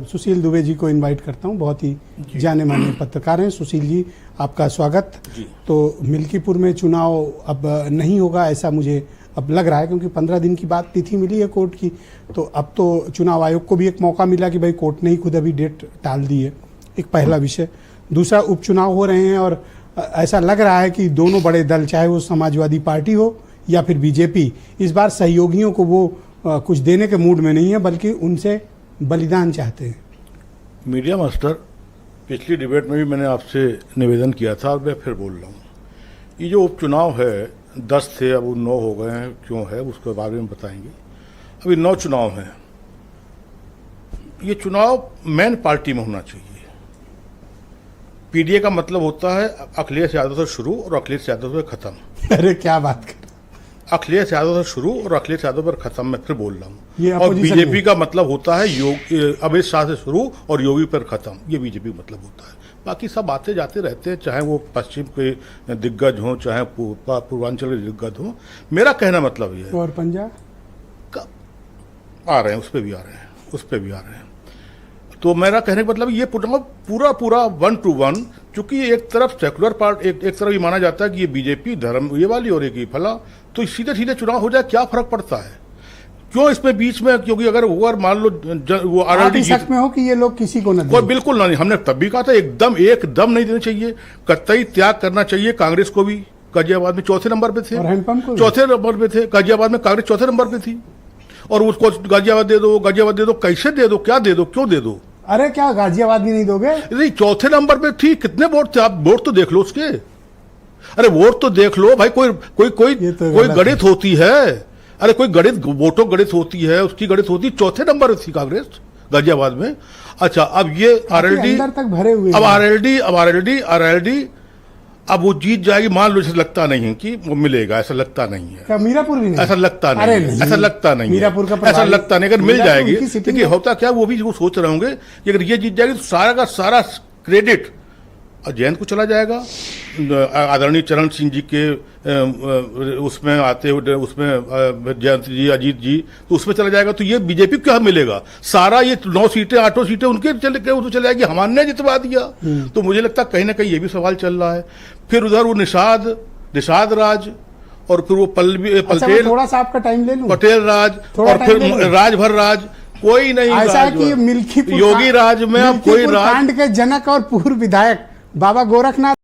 सुशील दुबे जी को इनवाइट करता हूं, बहुत ही जाने माने पत्रकार हैं। सुशील जी, आपका स्वागत। तो मिल्कीपुर में चुनाव अब नहीं होगा ऐसा मुझे अब लग रहा है, क्योंकि 15 दिन की बात तिथि मिली है कोर्ट की। तो अब तो चुनाव आयोग को भी एक मौका मिला कि भाई कोर्ट ने ही खुद अभी डेट टाल दी है। एक पहला विषय। दूसरा, उपचुनाव हो रहे हैं और ऐसा लग रहा है कि दोनों बड़े दल, चाहे वो समाजवादी पार्टी हो या फिर बीजेपी, इस बार सहयोगियों को वो कुछ देने के मूड में नहीं है, बल्कि उनसे बलिदान चाहते हैं। मीडिया मास्टर, पिछली डिबेट में भी मैंने आपसे निवेदन किया था और मैं फिर बोल रहा हूँ, ये जो उपचुनाव है 10 थे, अब वो 9 हो गए हैं, क्यों है उसके बारे में बताएंगे। अभी 9 चुनाव हैं। ये चुनाव मेन पार्टी में होना चाहिए। पीडीए का मतलब होता है अखिलेश यादव से शुरू और अखिलेश यादव से खत्म। अरे क्या बात कर, अखिलेश यादव से शुरू और अखिलेश यादव पर खत्म। मैं फिर बोल रहा हूँ। और बीजेपी का मतलब होता है अमित शाह से शुरू और योगी पर खत्म। ये बीजेपी मतलब होता है। बाकी सब आते जाते रहते हैं, चाहे वो पश्चिम के दिग्गज हों, चाहे पूर्वांचल के दिग्गज हों। मेरा कहना मतलब ये है। और पंजाब आ रहे हैं, उस पर भी आ रहे हैं। तो मेरा कहने का मतलब ये पूरा 1 to 1, चूंकि एक तरफ सेकुलर पार्ट, एक तरफ ये माना जाता है कि ये बीजेपी धर्म ये वाली और एक ये फला, तो सीधे चुनाव हो जाए, क्या फर्क पड़ता है? क्यों इसमें बीच में? क्योंकि अगर मान लो वो आरएलडी शक में हो कि ये लोग किसी को न कोई बिल्कुल नहीं। हमने तब भी कहा था एकदम नहीं देना चाहिए, कतई त्याग करना चाहिए। कांग्रेस को भी गाजियाबाद में चौथे नंबर पे थे, चौथे नंबर पे थे। गाजियाबाद में कांग्रेस चौथे नंबर पे थी, और उसको गाजियाबाद दे दो, कैसे दे दो, क्या दे दो, क्यों दे दो? अरे क्या गाजियाबाद भी नहीं दोगे? नहीं, चौथे नंबर पे थी। कितने वोट थे? आप वोट तो देख लो उसके। अरे वोट तो देख लो भाई। कोई गणित होती है। अरे कोई वोटों गणित होती है, उसकी गणित होती। चौथे नंबर पे थी कांग्रेस गाजियाबाद में। अच्छा, अब ये आरएलडी तक भरे हुए, अब आरएलडी अब वो जीत जाएगी, मान लो। ऐसा लगता नहीं है कि वो मिलेगा, ऐसा लगता नहीं है। क्या मीरापुर भी नहीं? ऐसा लगता नहीं है, ऐसा लगता नहीं, मीरापुर का ऐसा लगता नहीं। अगर मिल जाएगी, देखिए होता क्या, वो भी सोच रहे होंगे कि अगर ये जीत जाएगी तो सारा का सारा क्रेडिट जयंत को चला जाएगा। आदरणीय चरण सिंह जी के उसमें आते हुए, उसमें जयंत जी, अजीत जी, तो उसमें चला जाएगा। तो ये बीजेपी को क्या मिलेगा? सारा ये 9 सीटें 8 सीटें उनके चले जाएगी। हमारे जितवा दिया। तो मुझे लगता है कहीं ना कहीं ये भी सवाल चल रहा है। फिर उधर वो निषाद राज, और फिर वो पटेल, थोड़ा सा आपका टाइम ले लूं, पटेल राज, और फिर राजभर राज। कोई नहीं, ऐसा है कि मिल्कीपुर योगी राज में अब कोई कांड के जनक और पूर्व विधायक बाबा गोरखनाथ